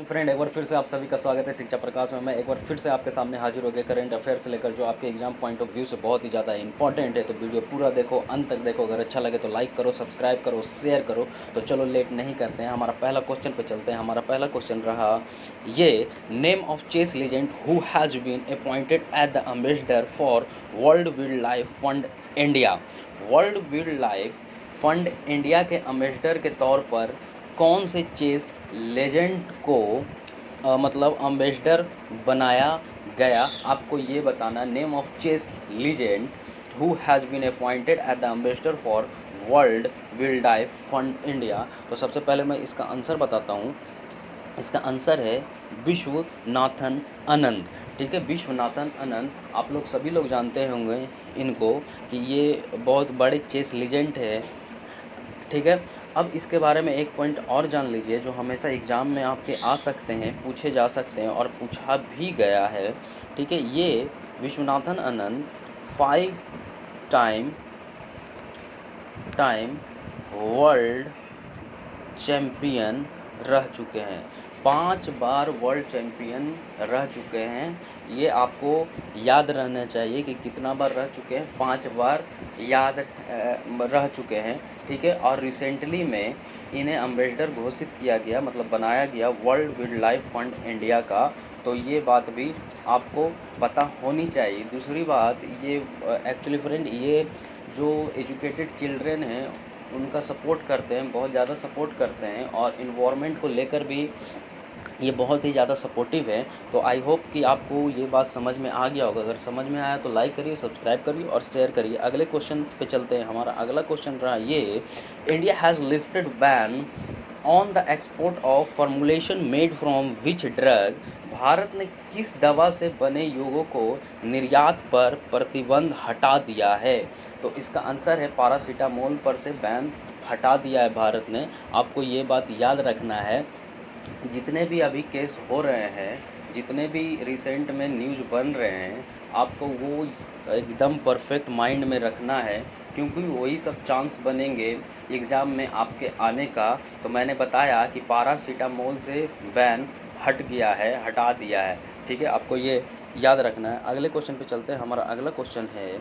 Friend, एक बार फिर से आप सभी का स्वागत है शिक्षा प्रकाश में। मैं एक बार फिर से आपके सामने हाजिर हो गया करंट अफेयर्स लेकर, जो आपके एग्जाम पॉइंट ऑफ व्यू से बहुत ही ज़्यादा इंपॉर्टेंट है। तो वीडियो पूरा देखो, अंत तक देखो। अगर अच्छा लगे तो लाइक करो, सब्सक्राइब करो, शेयर करो। तो चलो लेट नहीं करते हैं, हमारा पहला क्वेश्चन पे चलते हैं। हमारा पहला क्वेश्चन रहा ये, name of chess legend who has been appointed as the ambassador for World Wild Life Fund India. World Wild Life Fund India के एम्बेसडर के तौर पर कौन से चेस लेजेंड को मतलब एम्बेसडर बनाया गया, आपको ये बताना। Name of chess legend who has been appointed as the ambassador for World Wild Life Fund India. तो सबसे पहले मैं इसका आंसर बताता हूँ। इसका आंसर है विश्वनाथन आनंद। ठीक है, विश्वनाथन आनंद, आप लोग सभी लोग जानते होंगे इनको कि ये बहुत बड़े चेस लीजेंड है। ठीक है, अब इसके बारे में एक पॉइंट और जान लीजिए जो हमेशा एग्ज़ाम में आपके आ सकते हैं, पूछे जा सकते हैं और पूछा भी गया है। ठीक है, ये Viswanathan Anand 5 time world champion रह चुके हैं। 5 बार वर्ल्ड चैम्पियन रह चुके हैं। ये आपको याद रहना चाहिए कि कितना बार रह चुके हैं। 5 बार याद रह चुके हैं। ठीक है, और रिसेंटली में इन्हें एम्बेसडर घोषित किया गया, मतलब बनाया गया world Wild Life Fund India का। तो ये बात भी आपको पता होनी चाहिए। दूसरी बात, ये एक्चुअली फ्रेंड, ये जो एजुकेटेड चिल्ड्रेन हैं उनका सपोर्ट करते हैं, बहुत ज़्यादा सपोर्ट करते हैं, और इन्वायरमेंट को लेकर भी ये बहुत ही ज़्यादा सपोर्टिव है। तो आई होप कि आपको ये बात समझ में आ गया होगा। अगर समझ में आया तो लाइक करिए, सब्सक्राइब करिए और शेयर करिए। अगले क्वेश्चन पे चलते हैं। हमारा अगला क्वेश्चन रहा ये, India has lifted ban on the export of formulation made from which drug. Bharat ने किस दवा से बने योगों को निर्यात पर प्रतिबंध हटा दिया है। तो इसका आंसर है पैरासीटामोल पर से बैन हटा दिया है भारत ने। आपको ये बात याद रखना है। जितने भी अभी केस हो रहे हैं, जितने भी रिसेंट में न्यूज़ बन रहे हैं, आपको वो एकदम परफेक्ट माइंड में रखना है, क्योंकि वही सब चांस बनेंगे एग्ज़ाम में आपके आने का। तो मैंने बताया कि पैरासीटामोल से बैन हट गया है, हटा दिया है। ठीक है, आपको ये याद रखना है। अगले क्वेश्चन पे चलते हैं। हमारा अगला क्वेश्चन है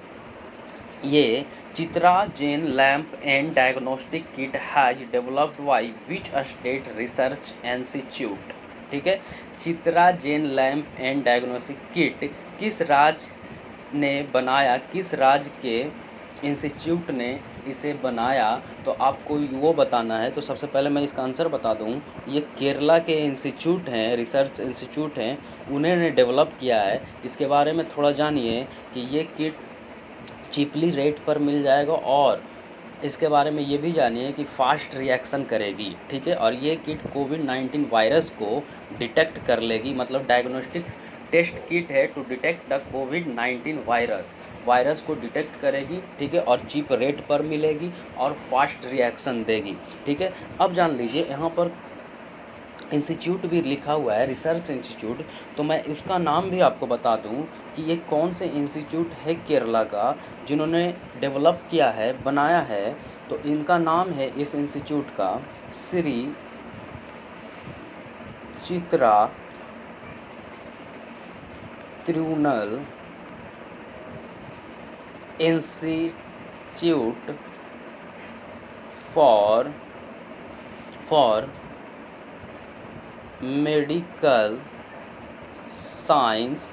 ये, Chitra gene LAMP and diagnostic kit has developed by which state research institute. ठीक है, Chitra gene LAMP and diagnostic kit किस राज्य ने बनाया, किस राज्य के इंस्टीट्यूट ने इसे बनाया, तो आपको वो बताना है। तो सबसे पहले मैं इसका आंसर बता दूं, ये केरला के इंस्टीट्यूट हैं, रिसर्च इंस्टीट्यूट हैं, उन्होंने डेवलप किया है। इसके बारे में थोड़ा जानिए कि ये किट चीपली रेट पर मिल जाएगा, और इसके बारे में ये भी जानिए कि फास्ट रिएक्शन करेगी। ठीक है, और ये किट कोविड-19 वायरस को डिटेक्ट कर लेगी, मतलब डायग्नोस्टिक टेस्ट किट है टू डिटेक्ट द कोविड-19 वायरस को डिटेक्ट करेगी। ठीक है, और चीप रेट पर मिलेगी और फास्ट रिएक्शन देगी। ठीक है, अब जान लीजिए यहाँ पर इंस्टीट्यूट भी लिखा हुआ है, रिसर्च इंस्टीट्यूट। तो मैं उसका नाम भी आपको बता दूं कि ये कौन से इंस्टीट्यूट है केरला का जिन्होंने डेवलप किया है, बनाया है। तो इनका नाम है, इस इंस्टीट्यूट का, Shri Chitra Tirunal institute for medical science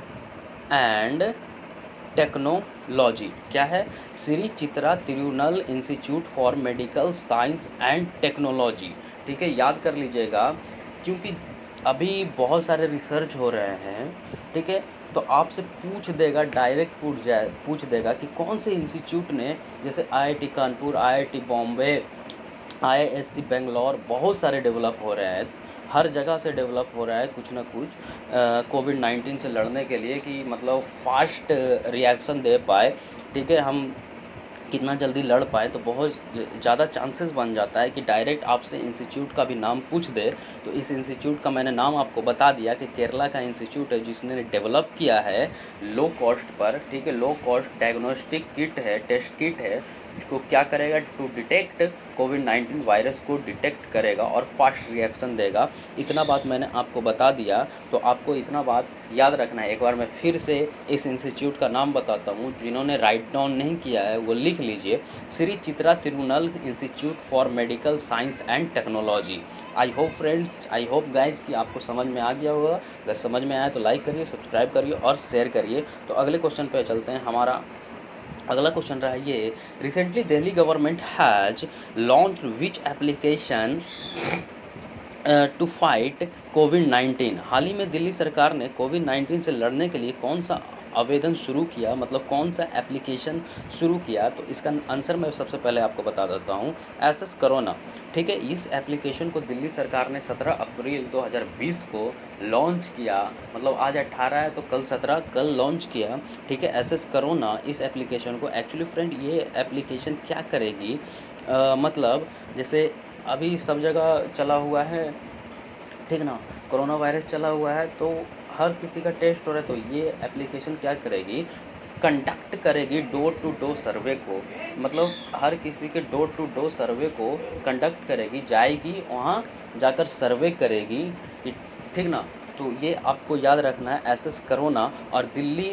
and technology. क्या है? Shri Chitra Tirunal institute for medical science and technology. ठीक है, याद कर लीजिएगा, क्योंकि अभी बहुत सारे रिसर्च हो रहे हैं। ठीक है, तो आपसे पूछ देगा, डायरेक्ट पूछ देगा कि कौन से इंस्टीट्यूट ने, जैसे IIT Kanpur, IIT Bombay, IISc Bangalore, बहुत सारे डेवलप हो रहे हैं। हर जगह से डेवलप हो रहा है कुछ ना कुछ कोविड-19 से लड़ने के लिए, कि मतलब फास्ट रिएक्शन दे पाए। ठीक है, हम कितना जल्दी लड़ पाए, तो बहुत ज़्यादा चांसेस बन जाता है कि डायरेक्ट आपसे इंस्टीट्यूट का भी नाम पूछ दे। तो इस इंस्टीट्यूट का मैंने नाम आपको बता दिया कि केरला का इंस्टीट्यूट है, जिसने डेवलप किया है लो कॉस्ट पर, ठीक है, लो कॉस्ट डायग्नोस्टिक किट है, टेस्ट किट है, जो क्या करेगा टू डिटेक्ट कोविड-19 वायरस को डिटेक्ट करेगा और फास्ट रिएक्शन देगा। इतना बात मैंने आपको बता दिया, तो आपको इतना बात याद रखना है। एक बार मैं फिर से इस इंस्टीट्यूट का नाम बताता हूँ, जिन्होंने राइट डाउन नहीं किया है वो लिख लीजिए, Shri Chitra Tirunal institute for medical science and technology. I hope friends, I hope guys कि आपको समझ में आ गया होगा। अगर समझ में आया तो लाइक करिए, सब्सक्राइब करिए और शेयर करिए। तो अगले क्वेश्चन पे चलते हैं। हमारा अगला क्वेश्चन रहा ये, recently Delhi government has launch which application to fight COVID. हाल ही में दिल्ली सरकार ने कोविड-19 से लड़ने के लिए कौन सा आवेदन शुरू किया, मतलब कौन सा एप्लीकेशन शुरू किया? तो इसका आंसर मैं सबसे पहले आपको बता देता हूँ, एसएस कोरोना। ठीक है, इस एप्लीकेशन को दिल्ली सरकार ने 17 अप्रैल 2020 को लॉन्च किया। मतलब आज 18 है तो कल 17, कल लॉन्च किया। ठीक है, एसएस कोरोना इस एप्लीकेशन को। एक्चुअली फ्रेंड ये एप्लीकेशन क्या करेगी, मतलब जैसे अभी सब जगह चला हुआ है, ठीक ना, कोरोना वायरस चला हुआ है, तो हर किसी का टेस्ट हो रहा है। तो ये एप्लीकेशन क्या करेगी, कंडक्ट करेगी डोर टू डोर सर्वे को। मतलब हर किसी के डोर टू डोर सर्वे को कंडक्ट करेगी, जाएगी वहाँ जाकर सर्वे करेगी, ठीक ना। तो ये आपको याद रखना है, एसएस कोरोना। और दिल्ली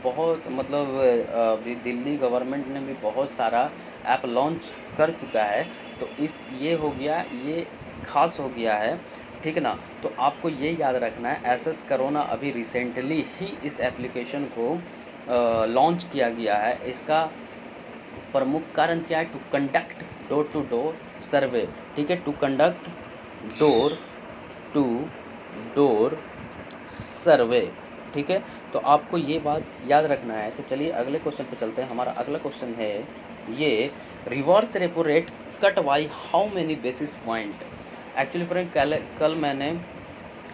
बहुत मतलब अभी दिल्ली गवर्नमेंट ने भी बहुत सारा ऐप लॉन्च कर चुका है। तो इस ये हो गया, ये खास हो गया है, ठीक ना। तो आपको ये याद रखना है, एसएस कोरोना अभी रिसेंटली ही इस एप्लीकेशन को लॉन्च किया गया है। इसका प्रमुख कारण क्या है, to conduct door to door survey. ठीक है, to conduct door to door survey. ठीक है, तो आपको ये बात याद रखना है। तो चलिए अगले क्वेश्चन पे चलते हैं। हमारा अगला क्वेश्चन है ये, reverse repo rate cut by how many basis point. Actually friend कल मैंने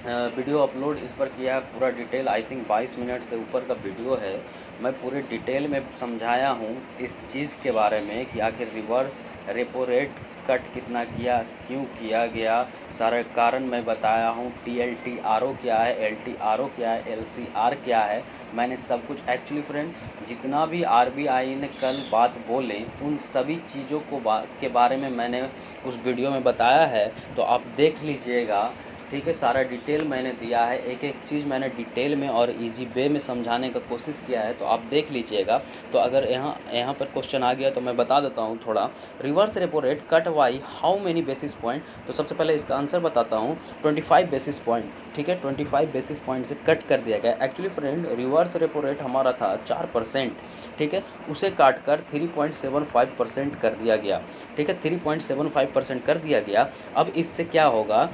वीडियो अपलोड इस पर किया है, पूरा डिटेल, आई थिंक 22 मिनट से ऊपर का वीडियो है। मैं पूरे डिटेल में समझाया हूँ इस चीज़ के बारे में कि आखिर रिवर्स रेपो रेट कट कितना किया, क्यों किया गया, सारे कारण मैं बताया हूँ। TLTRO क्या है, LTRO क्या है, LCR क्या है, मैंने सब कुछ। एक्चुअली फ्रेंड जितना भी RBI ने कल बात बोले, उन सभी चीज़ों को के बारे में मैंने उस वीडियो में बताया है, तो आप देख लीजिएगा। ठीक है, सारा डिटेल मैंने दिया है, एक एक चीज़ मैंने डिटेल में और इजी वे में समझाने का कोशिश किया है, तो आप देख लीजिएगा। तो अगर यहाँ पर क्वेश्चन आ गया तो मैं बता देता हूँ थोड़ा। Reverse repo rate cut by how many basis point. तो सबसे पहले इसका आंसर बताता हूँ, 25 बेसिस पॉइंट। ठीक है, 25 बेसिस पॉइंट से कट कर दिया गया। Actually friend reverse repo rate हमारा था 4%, ठीक है, उसे काट कर 3.75% कर दिया गया। ठीक है, 3.75% कर दिया गया। अब इससे क्या होगा,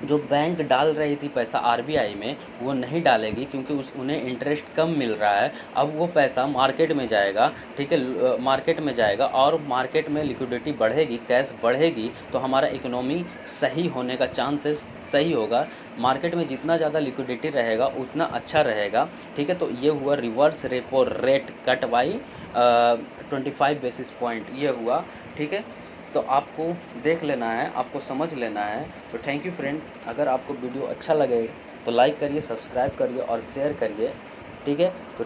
जो बैंक डाल रही थी पैसा RBI में, वो नहीं डालेगी, क्योंकि उन्हें इंटरेस्ट कम मिल रहा है। अब वो पैसा मार्केट में जाएगा। ठीक है, मार्केट में जाएगा और मार्केट में लिक्विडिटी बढ़ेगी, कैश बढ़ेगी, तो हमारा इकोनॉमी सही होने का चांसेस सही होगा। मार्केट में जितना ज़्यादा लिक्विडिटी रहेगा उतना अच्छा रहेगा। ठीक है, तो ये हुआ reverse repo rate cut by 25 basis point, ये हुआ। ठीक है, तो आपको देख लेना है, आपको समझ लेना है। तो थैंक यू फ्रेंड, अगर आपको वीडियो अच्छा लगे तो लाइक करिए, सब्सक्राइब करिए और शेयर करिए। ठीक है, तो